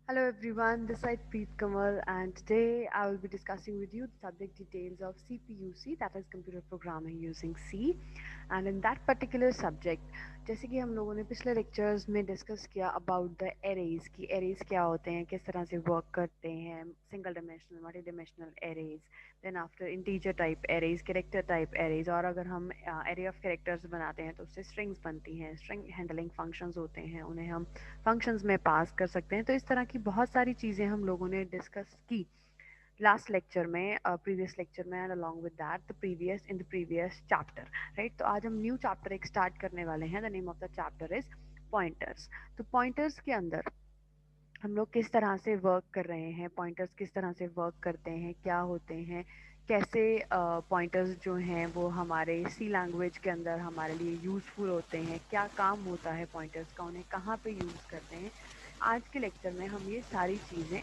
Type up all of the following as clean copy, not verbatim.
Hello everyone, this is Preet Kamal and today I will be discussing with you the subject details of CPUC, that is computer programming using C. And in that particular subject, जैसे कि हम लोगों ने पिछले lectures में discuss किया about the arrays कि arrays क्या होते हैं, किस तरह से वर्क करते हैं, single dimensional multi dimensional arrays, then after integer type arrays, character type arrays, और अगर हम एरे ऑफ कैरेक्टर्स बनाते हैं तो उससे स्ट्रिंग्स बनती हैं, स्ट्रिंग हैंडलिंग फंक्शंस होते हैं, उन्हें हम फंक्शंस में पास कर सकते हैं। तो इस तरह की बहुत सारी चीज़ें हम लोगों ने डिस्कस की लास्ट लेक्चर में, प्रीवियस लेक्चर में, and along with that the previous in the previous chapter, right. तो आज हम न्यू चैप्टर एक स्टार्ट करने वाले हैं। The name of the chapter is pointers. तो पॉइंटर्स के अंदर हम लोग किस तरह से वर्क कर रहे हैं, पॉइंटर्स किस तरह से वर्क करते हैं, क्या होते हैं, कैसे पॉइंटर्स जो हैं वो हमारे सी लैंग्वेज के अंदर हमारे लिए यूज़फुल होते हैं, क्या काम होता है पॉइंटर्स का, उन्हें कहाँ पे यूज़ करते हैं। आज के लेक्चर में हम ये सारी चीज़ें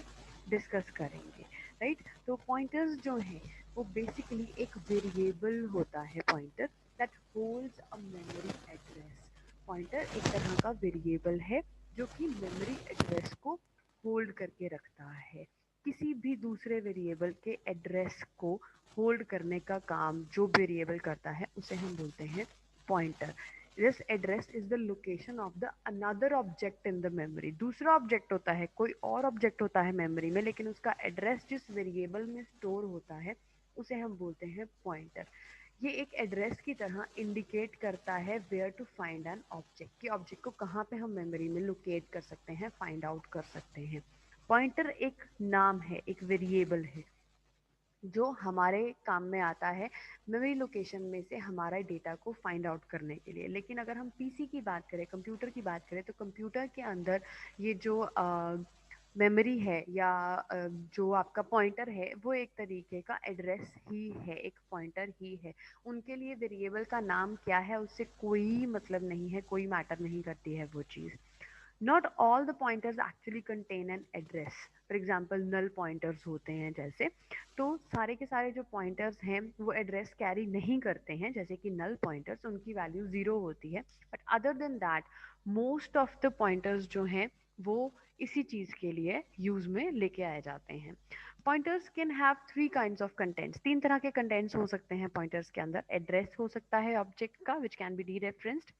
डिस्कस करेंगे, राइट। तो पॉइंटर्स जो हैं वो बेसिकली एक वेरिएबल होता है pointer that holds a memory address. Pointer एक तरह का वेरिएबल है जो कि मेमोरी एड्रेस को होल्ड करके रखता है। किसी भी दूसरे वेरिएबल के एड्रेस को होल्ड करने का काम जो वेरिएबल करता है उसे हम बोलते हैं pointer. This address is the location of the another object in the memory. दूसरा ऑब्जेक्ट होता है, कोई और ऑब्जेक्ट होता है मेमोरी में, लेकिन उसका एड्रेस जिस वेरिएबल में स्टोर होता है उसे हम बोलते हैं पॉइंटर। ये एक एड्रेस की तरह इंडिकेट करता है where to find an object, कि ऑब्जेक्ट को कहाँ पे हम मेमोरी में लोकेट कर सकते हैं, फाइंड आउट कर सकते हैं। पॉइंटर एक नाम है, एक वेरिएबल है जो हमारे काम में आता है मेमोरी लोकेशन में से हमारा डेटा को फाइंड आउट करने के लिए। लेकिन अगर हम पीसी की बात करें, कंप्यूटर की बात करें, तो कंप्यूटर के अंदर ये जो मेमोरी है या जो आपका पॉइंटर है वो एक तरीके का एड्रेस ही है, एक पॉइंटर ही है। उनके लिए वेरिएबल का नाम क्या है उससे कोई मतलब नहीं है, कोई मैटर नहीं करती है वो चीज़। Not all the pointers actually contain an address. For example null pointers होते हैं जैसे, तो सारे के सारे जो पॉइंटर्स हैं वो एड्रेस कैरी नहीं करते हैं, जैसे कि नल पॉइंटर्स उनकी वैल्यू ज़ीरो होती है। But other than that most of the pointers जो हैं वो इसी चीज़ के लिए यूज़ में लेके आए जाते हैं। Pointers can have three kinds of contents. तीन तरह के कंटेंट्स हो सकते हैं पॉइंटर्स के अंदर। एड्रेस हो सकता है ऑब्जेक्ट का which can be dereferenced,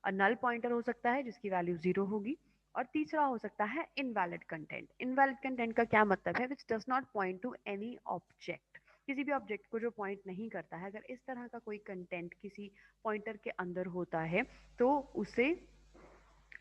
null pointer हो सकता है जिसकी वैल्यू जीरो होगी, और तीसरा हो सकता है इनवैलिड कंटेंट। इनवैलिड कंटेंट का क्या मतलब है? Which does not point two any object. किसी भी ऑब्जेक्ट को जो पॉइंट नहीं करता है, अगर इस तरह का कोई कंटेंट किसी पॉइंटर के अंदर होता है तो उसे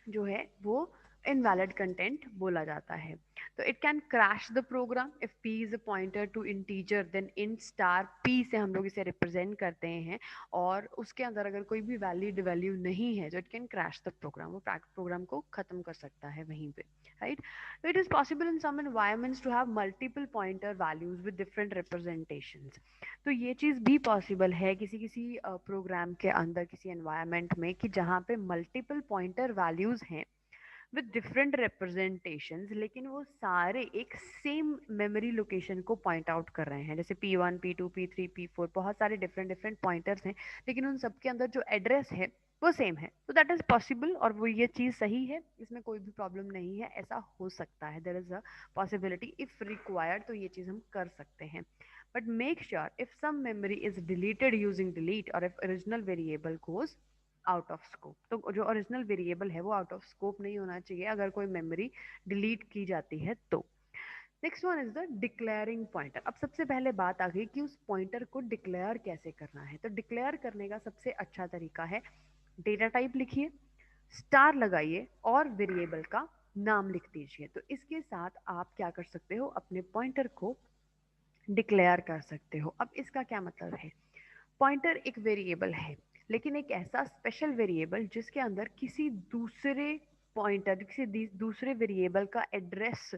जो है वो इनवैलिड कंटेंट बोला जाता है। तो it can crash the program if p is a pointer to integer, then int star p से हम लोग इसे रिप्रेजेंट करते हैं, और उसके अंदर अगर कोई भी वैलिड वैल्यू नहीं है तो it can crash the program, वो प्रोग्राम को खत्म कर सकता है वहीं पे, राइट। तो it is possible in some environments to have multiple pointer values with different representations. तो ये चीज़ भी पॉसिबल है किसी किसी प्रोग्राम के अंदर, किसी एनवायरमेंट में, कि जहाँ पे मल्टीपल पॉइंटर वैल्यूज हैं विद डिफरेंट रिप्रेजेंटेशंस, लेकिन वो सारे एक सेम मेमोरी लोकेशन को पॉइंट आउट कर रहे हैं। जैसे P1, P2, P3, P4, बहुत सारे डिफरेंट डिफरेंट पॉइंटर्स हैं, लेकिन उन सबके अंदर जो एड्रेस है वो सेम है। तो दैट इज पॉसिबल, और वो ये चीज़ सही है, इसमें कोई भी प्रॉब्लम नहीं है, ऐसा हो सकता है। There is a possibility if required, तो ये चीज़ हम कर सकते हैं। But make sure if some memory is deleted using delete, और if original variable goes out of scope, तो जो ओरिजिनल वेरिएबल है वो आउट ऑफ स्कोप नहीं होना चाहिए अगर कोई मेमोरी डिलीट की जाती है तो। Next one is the declaring pointer. अब सबसे पहले बात आ गई कि उस पॉइंटर को डिक्लेयर कैसे करना है। तो डिक्लेयर करने का सबसे अच्छा तरीका है, डेटा टाइप लिखिए, स्टार लगाइए और वेरिएबल का नाम लिख दीजिए। तो इसके साथ आप क्या कर सकते हो, अपने पॉइंटर को डिक्लेयर कर सकते हो। अब इसका क्या मतलब है? पॉइंटर एक वेरिएबल है, लेकिन एक ऐसा स्पेशल वेरिएबल जिसके अंदर किसी दूसरे पॉइंटर, किसी दूसरे वेरिएबल का एड्रेस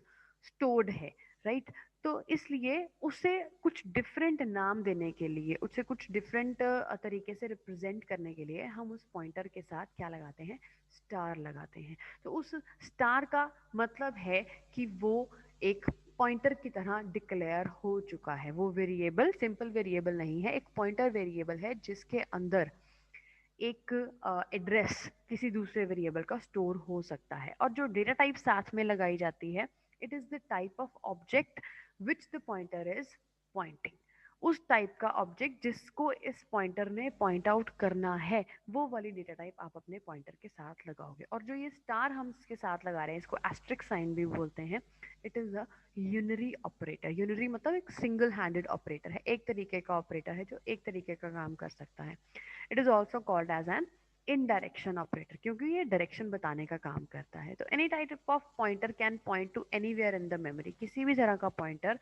स्टोर्ड है, राइट। तो इसलिए उसे कुछ डिफरेंट नाम देने के लिए, उसे कुछ डिफरेंट तरीके से रिप्रेजेंट करने के लिए हम उस पॉइंटर के साथ क्या लगाते हैं, स्टार लगाते हैं। तो उस स्टार का मतलब है कि वो एक पॉइंटर की तरह डिक्लेयर हो चुका है। वो वेरिएबल सिंपल वेरिएबल नहीं है, एक पॉइंटर वेरिएबल है जिसके अंदर एक एड्रेस किसी दूसरे वेरिएबल का स्टोर हो सकता है। और जो डेटा टाइप साथ में लगाई जाती है it is the type of object which the pointer is pointing. उस टाइप का ऑब्जेक्ट जिसको इस पॉइंटर ने पॉइंट आउट करना है, वो वाली डेटा टाइप आप अपने पॉइंटर के साथ लगाओगे। और जो ये स्टार हम इसके साथ लगा रहे हैं, इसको एस्ट्रिक साइन भी बोलते हैं। It is a unary operator. Unary मतलब एक सिंगल हैंडेड ऑपरेटर है, एक तरीके का ऑपरेटर है जो एक तरीके का काम कर सकता है। It is also called as an indirection operator, क्योंकि ये डायरेक्शन बताने का काम करता है। तो any type of pointer can point to anywhere in the memory. किसी भी तरह का पॉइंटर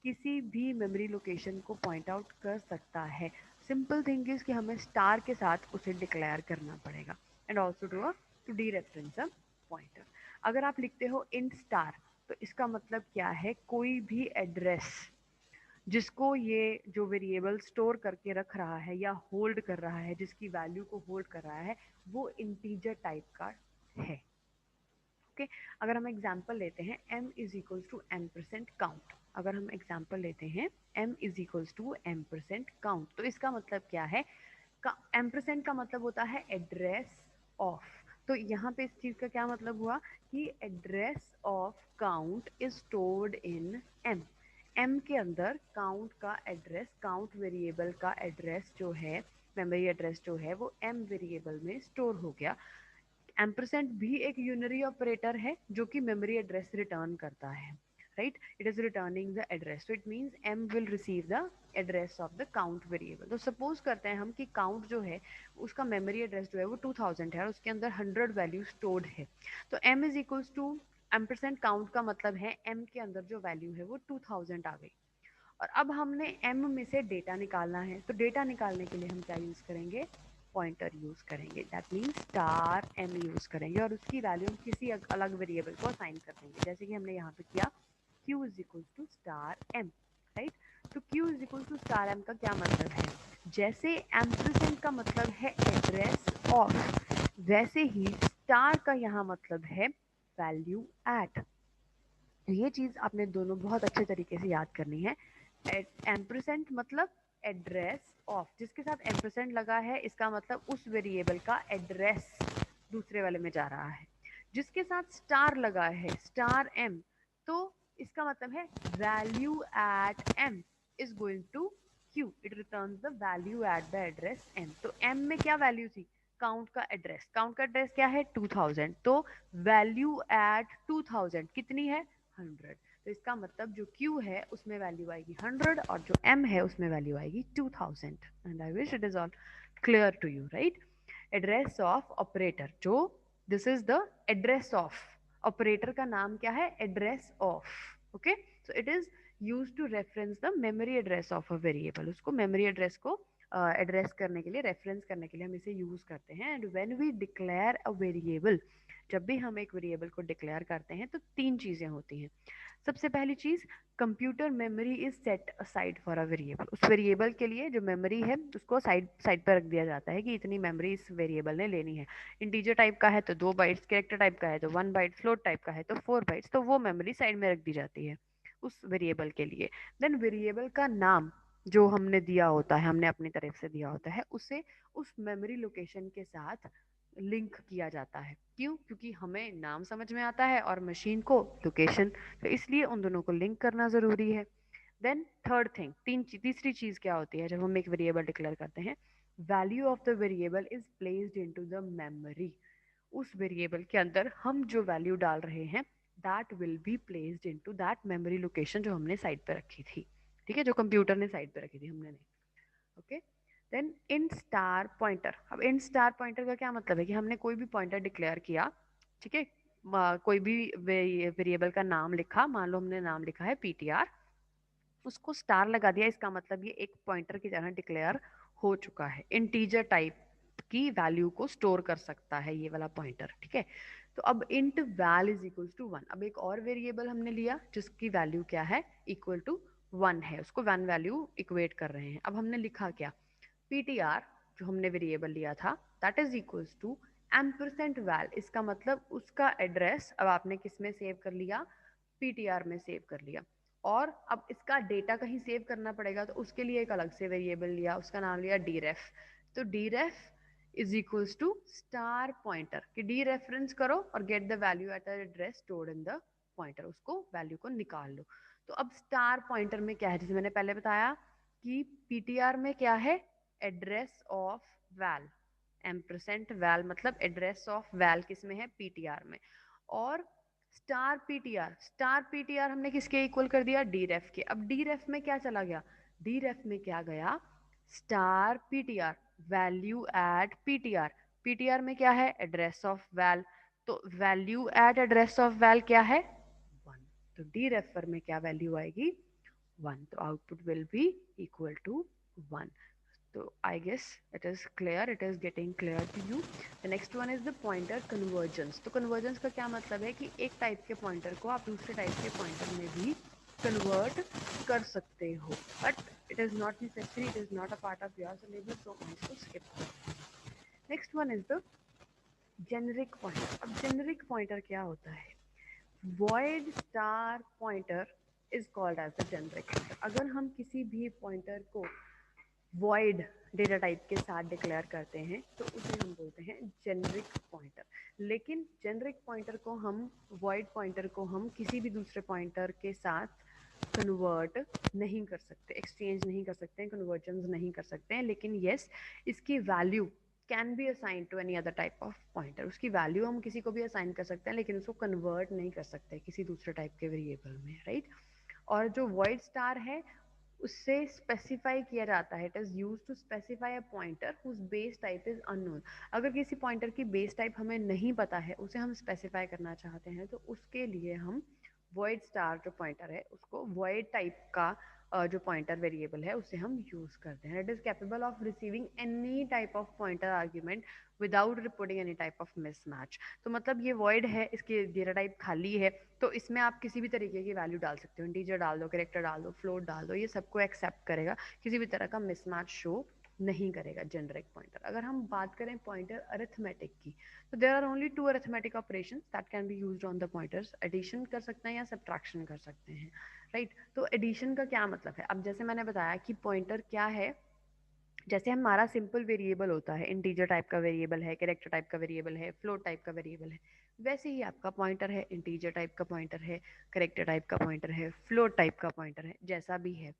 किसी भी मेमोरी लोकेशन को पॉइंट आउट कर सकता है। सिंपल थिंग इज कि हमें स्टार के साथ उसे डिक्लेयर करना पड़ेगा। And also to dereference a pointer. अगर आप लिखते हो इन स्टार, तो इसका मतलब क्या है, कोई भी एड्रेस जिसको ये जो वेरिएबल स्टोर करके रख रहा है या होल्ड कर रहा है, जिसकी वैल्यू को होल्ड कर रहा है, वो इंटीजर टाइप का है। ओके अगर हम एग्जांपल लेते हैं m is equals to m percent count. अगर हम एग्जांपल लेते हैं m is equals to m percent count, तो इसका मतलब क्या है, m परसेंट का मतलब होता है एड्रेस ऑफ। तो यहाँ पे इस चीज का क्या मतलब हुआ कि address of count is stored in m। m के अंदर काउंट का एड्रेस, काउंट वेरिएबल का एड्रेस जो है, मेमोरी एड्रेस जो है, वो m वेरिएबल में स्टोर हो गया। एम्परसेंट भी एक यूनरी ऑपरेटर है जो कि मेमोरी एड्रेस रिटर्न करता है, right. It is returning the address, so it means m will receive the address of the count variable. तो सपोज करते हैं हम कि काउंट जो है उसका मेमोरी एड्रेस जो है वो 2000 है और उसके अंदर 100 वैल्यू स्टोर्ड है। तो m is equals to ampersand count का मतलब है m के अंदर जो वैल्यू है वो 2000 आ गई। और अब हमने m में से डेटा निकालना है, तो डेटा निकालने के लिए हम क्या यूज करेंगे, पॉइंटर यूज करेंगे। That means star m use करेंगे और उसकी वैल्यू हम किसी अलग वेरिएबल को असाइन कर देंगे, जैसे कि हमने यहाँ पे किया q is equal to star m, right. तो q is equal to star m का क्या मतलब है, जैसे एम्परसेंड का मतलब है एड्रेस ऑफ, वैसे ही स्टार का यहाँ मतलब है वैल्यू एट। ये चीज आपने दोनों बहुत अच्छे तरीके से याद करनी है। एम्परसेंट मतलब एड्रेस ऑफ, जिसके साथ एम्परसेंट लगा है इसका मतलब उस वेरिएबल का एड्रेस दूसरे वाले में जा रहा है। जिसके साथ स्टार लगा है, स्टार एम, तो इसका मतलब है value at M is going to Q. It returns the value at the address M. तो एम में क्या वैल्यू थी, काउंट का एड्रेस। काउंट का एड्रेस क्या है 2000, तो वैल्यू एट 2000 कितनी है 100। तो इसका मतलब जो Q है उसमें वैल्यू आएगी 100 और जो M है उसमें वैल्यू आएगी 2000। And I wish it is all clear to you, right. Address of operator, जो this is the address of operator का नाम क्या है, address of. Okay so it is use to reference the memory address of a variable. उसको memory address को address करने के लिए, रेफरेंस करने के लिए हम इसे यूज करते हैं। And when we declare a variable, जब भी हम एक वेरिएबल को डिक्लेयर करते हैं तो तीन चीजें होती हैं। सबसे पहली चीज, computer memory is set aside for a variable. उस वेरिएबल के लिए जो मेमोरी है उसको साइड साइड पर रख दिया जाता है कि इतनी मेमोरी इस वेरिएबल ने लेनी है। इंटीजर टाइप का है तो 2 बाइट्स, कैरेक्टर टाइप का है तो 1 बाइट, फ्लोट टाइप का है तो 4 बाइट्स, तो वो मेमोरी साइड में रख दी जाती है उस वेरिएबल के लिए। देन वेरिएबल का नाम जो हमने दिया होता है, हमने अपनी तरफ से दिया होता है, उसे उस मेमोरी लोकेशन के साथ लिंक किया जाता है। क्यों, क्योंकि हमें नाम समझ में आता है और मशीन को लोकेशन, तो इसलिए उन दोनों को लिंक करना जरूरी है। देन थर्ड थिंग, तीसरी चीज क्या होती है जब हम एक वेरिएबल डिक्लेयर करते हैं, value of the variable is placed into the memory. उस वेरिएबल के अंदर हम जो वैल्यू डाल रहे हैं that will be placed into that memory location जो हमने साइड पे रखी थी, ठीक है, जो कंप्यूटर ने साइड पे रखी थी, हमने नहीं। Okay then in star pointer. अब इन स्टार पॉइंटर का क्या मतलब है कि हमने कोई भी पॉइंटर डिक्लेयर किया, ठीक है, कोई भी वेरिएबल का नाम लिखा, मान लो हमने नाम लिखा है पीटीआर, उसको स्टार लगा दिया, इसका मतलब ये एक पॉइंटर की तरह डिक्लेयर हो चुका है। इंटीजर टाइप की वैल्यू को स्टोर कर सकता है ये वाला पॉइंटर, ठीक है। तो अब int val is equal to 1। अब एक और वेरिएबल हमने लिया जिसकी वैल्यू क्या है, इक्वल टू 1 है, उसको 1 वैल्यू इक्वेट कर रहे हैं। अब हमने लिखा क्या, ptr जो हमने वेरिएबल लिया था that is equals to ampersand val. इसका मतलब उसका एड्रेस अब आपने किस में सेव कर लिया, ptr में सेव कर लिया। और अब इसका डेटा कहीं सेव करना पड़ेगा तो उसके लिए एक अलग से वेरिएबल लिया, उसका नाम लिया dref। तो dref is equals to star pointer कि डी रेफरेंस करो और get the value at address stored in the pointer, उसको वैल्यू को निकाल लो। तो अब स्टार पॉइंटर में क्या है, जैसे मैंने पहले बताया कि पीटीआर में क्या है, address of val, ampersand val मतलब एड्रेस ऑफ वैल किस में है, पीटीआर में। और स्टार पीटीआर हमने किसके इक्वल कर दिया, डीरेफ के। अब डीरेफ में क्या चला गया, डीरेफ में क्या गया, star PTR value at PTR. PTR में क्या है, एड्रेस ऑफ वैल, तो value at address of val क्या है, 1। तो डी रेफर में क्या वैल्यू आएगी, 1, तो output will be equal to 1। तो I guess it is clear, it is getting clear to you. The next one is the pointer convergence. तो कन्वर्जेंस का क्या मतलब है कि एक टाइप के पॉइंटर को आप दूसरे टाइप के पॉइंटर में भी कन्वर्ट कर सकते हो, but it is not necessary, it is not a part of your syllabus, so हम इसको स्किप करते हैं। Next one is the generic pointer. अब जेनरिक पॉइंटर क्या होता है, void star pointer is called as the generic pointer। अगर हम किसी भी पॉइंटर को void डेटा टाइप के साथ डिक्लेयर करते हैं तो उसे हम बोलते हैं जेनरिक पॉइंटर। लेकिन जेनरिक पॉइंटर को हम, void पॉइंटर को हम किसी भी दूसरे पॉइंटर के साथ कन्वर्ट नहीं कर सकते, एक्सचेंज नहीं कर सकते हैं, कन्वर्जन नहीं कर सकते हैं। लेकिन येस, इसकी value can be assign to any other type of pointer. उसकी वैल्यू हम किसी को भी असाइन कर सकते हैं, लेकिन उसको कन्वर्ट नहीं कर सकते किसी दूसरे टाइप के वेरिएबल में, राइट। और जो वॉइड स्टार है उससे स्पेसिफाई किया जाता है, it is use to specify a pointer whose base type is unknown. अगर किसी पॉइंटर की बेस टाइप हमें नहीं पता है, उसे हम स्पेसिफाई करना चाहते हैं, तो उसके लिए हम void स्टार जो पॉइंटर है उसको void टाइप का जो पॉइंटर वेरिएबल है उसे हम यूज करते हैं। It is capable of receiving any type of pointer argument without reporting any type of mismatch. तो मतलब ये void है, इसकी डेटा टाइप खाली है, तो इसमें आप किसी भी तरीके की वैल्यू डाल सकते हो, इंटीजर डाल दो, कैरेक्टर डाल दो, फ्लोट डाल दो, ये सबको एक्सेप्ट करेगा, किसी भी तरह का मिसमैच शो नहीं करेगा जेनरिक पॉइंटर। अगर हम बात करें पॉइंटर अरिथमेटिक की, तो there are only two arithmetic operations that can be used on the pointers, addition कर सकते हैं या सब्ट्रैक्शन कर सकते हैं, राइट। तो एडिशन का क्या मतलब है, अब जैसे मैंने बताया कि पॉइंटर क्या है, जैसे हमारा सिंपल वेरिएबल होता है, इंटीजर टाइप का वेरिएबल है, कैरेक्टर टाइप का वेरिएबल है, फ्लोट टाइप का वेरिएबल है, वैसे ही आपका पॉइंटर है, इंटीजर टाइप का पॉइंटर है, कैरेक्टर टाइप का पॉइंटर है, फ्लोट टाइप का पॉइंटर है, जैसा भी है।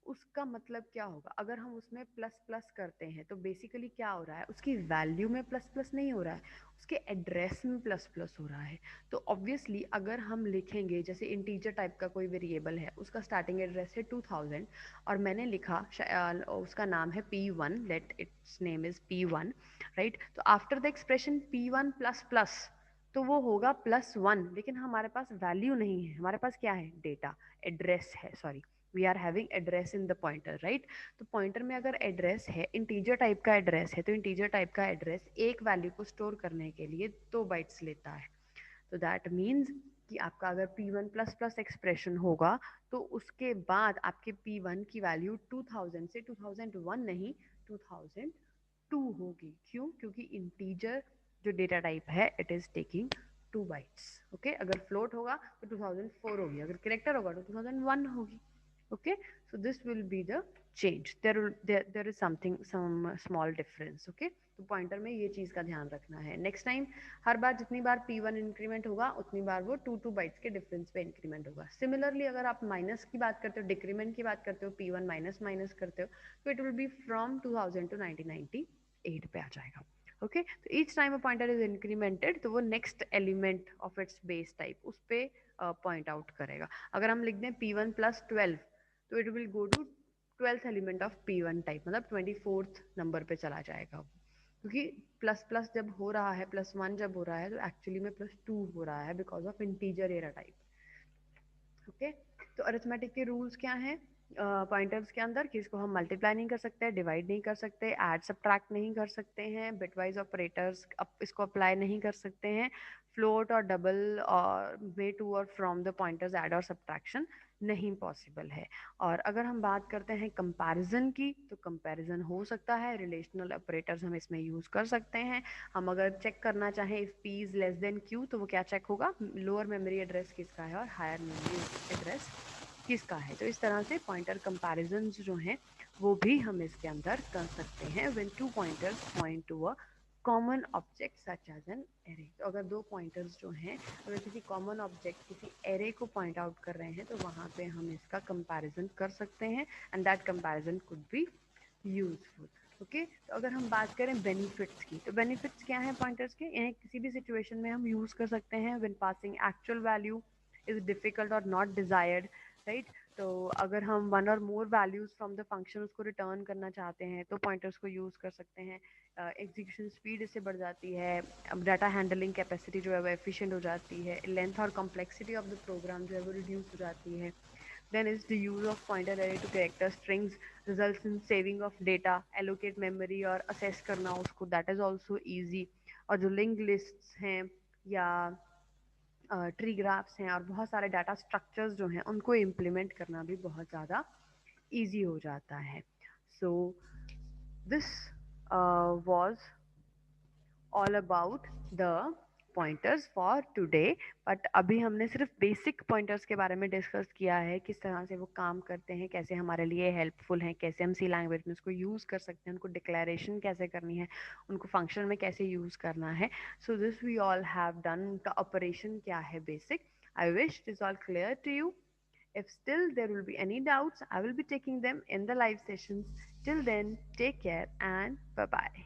उसका मतलब क्या होगा, अगर हम उसमें प्लस प्लस करते हैं तो बेसिकली क्या हो रहा है, उसकी वैल्यू में प्लस प्लस नहीं हो रहा है, उसके एड्रेस में प्लस प्लस हो रहा है। तो ऑब्वियसली अगर हम लिखेंगे, जैसे इंटीजर टाइप का कोई वेरिएबल है, उसका स्टार्टिंग एड्रेस है 2000 और मैंने लिखा उसका नाम है P1, let its name is P1, right. तो after the expression P1 plus plus, तो वो होगा +1, लेकिन हमारे पास वैल्यू नहीं है, हमारे पास क्या है, डेटा, एड्रेस है, sorry, we are having address in the pointer, right. तो पॉइंटर में अगर एड्रेस है, इंटीजर टाइप का एड्रेस है, तो इंटीजर टाइप का एड्रेस एक वैल्यू को स्टोर करने के लिए 2 बाइट्स लेता है। तो दैट मीन्स कि आपका अगर P1 प्लस प्लस एक्सप्रेशन होगा तो उसके बाद आपके P1 की वैल्यू 2000 से 2001 नहीं, 2002 होगी। क्यों, क्योंकि इंटीजर जो डेटा टाइप है it is taking 2 bytes, okay. अगर फ्लोट होगा तो 2004 होगी, अगर कैरेक्टर होगा तो 2001 होगी, okay, so this will be the change, there is something, some small difference, okay। तो पॉइंटर में ये चीज का ध्यान रखना है। नेक्स्ट टाइम हर बार जितनी बार P1 इंक्रीमेंट होगा उतनी बार वो 2 बाइट्स के डिफरेंस पे इंक्रीमेंट होगा। सिमिलरली अगर आप माइनस की बात करते हो, डिक्रीमेंट की बात करते हो, P1 माइनस माइनस करते हो, तो it will be from 2000 to 1998 पे आ जाएगा, ओके। तो each time a pointer is incremented तो वो next element of its base type उस पे पॉइंट आउट करेगा। अगर हम लिख दें P1 प्लस 12 तो it will go to 12th element of P1 type, मतलब 24th नंबर पे चला जाएगा वो, क्योंकि प्लस प्लस जब हो रहा है, +1 जब हो रहा है, तो एक्चुअली में +2 हो रहा है because of integer era type, okay. तो अरिथमेटिक के रूल्स क्या हैं पॉइंटर्स के अंदर, कि इसको हम मल्टीप्लाई नहीं कर सकते, डिवाइड नहीं कर सकते, ऐड सब्ट्रैक्ट नहीं कर सकते हैं, बिटवाइज ऑपरेटर्स इसको अप्लाई नहीं कर सकते हैं, फ्लोट और डबल और वे टू और फ्रॉम द पॉइंटर्स ऐड और सब्ट्रैक्शन नहीं पॉसिबल है। और अगर हम बात करते हैं कंपैरिजन की, तो कंपैरिजन हो सकता है, रिलेशनल ऑपरेटर्स हम इसमें यूज कर सकते हैं। हम अगर चेक करना चाहें if P is less than Q, तो वो क्या चेक होगा, लोअर मेमोरी एड्रेस किसका है और हायर मेमोरी एड्रेस किसका है। तो इस तरह से पॉइंटर कंपैरिजंस जो हैं वो भी हम इसके अंदर कर सकते हैं when 2 pointers point to a common object such as an array. तो अगर दो पॉइंटर्स जो हैं अगर किसी कॉमन ऑब्जेक्ट किसी एरे को पॉइंट आउट कर रहे हैं तो वहाँ पे हम इसका कंपैरिजन कर सकते हैं and that comparison could be useful. Okay, तो अगर हम बात करें बेनिफिट्स की, तो बेनिफिट्स क्या हैं पॉइंटर्स के? इन्हें किसी भी सिचुएशन में हम यूज़ कर सकते हैं when passing actual value is difficult और नॉट डिजायर्ड, राइट। तो अगर हम वन और मोर वैल्यूज फ्रॉम द फंक्शन उसको रिटर्न करना चाहते हैं तो पॉइंटर्स को यूज़ कर सकते हैं। एग्जीक्यूशन स्पीड इससे बढ़ जाती है, अब डाटा हैंडलिंग कैपेसिटी जो है वो एफिशिएंट हो जाती है, लेंथ और कॉम्प्लेक्सिटी ऑफ द प्रोग्राम जो है वो रिड्यूस हो जाती है। Then is the use of pointer array to character strings results in saving of data, allocate memory और assess करना उसको, that is also easy। और जो linked lists हैं या ट्री ग्राफ्स हैं और बहुत सारे डाटा स्ट्रक्चर्स जो हैं उनको इम्प्लीमेंट करना भी बहुत ज़्यादा ईजी हो जाता है। So this was all about the pointers for today। But अभी हमने सिर्फ बेसिक पॉइंटर्स के बारे में डिस्कस किया है, किस तरह से वो काम करते हैं, कैसे हमारे लिए हेल्पफुल हैं, कैसे हम सी लैंग्वेज में उसको यूज़ कर सकते हैं, उनको डिक्लेरेशन कैसे करनी है, उनको फंक्शन में कैसे यूज़ करना है। So this we all have done. उनका ऑपरेशन क्या है basic. I wish this all clear to you. If still there will be any doubts, I will be taking them in the live sessions. Till then, take care and bye bye.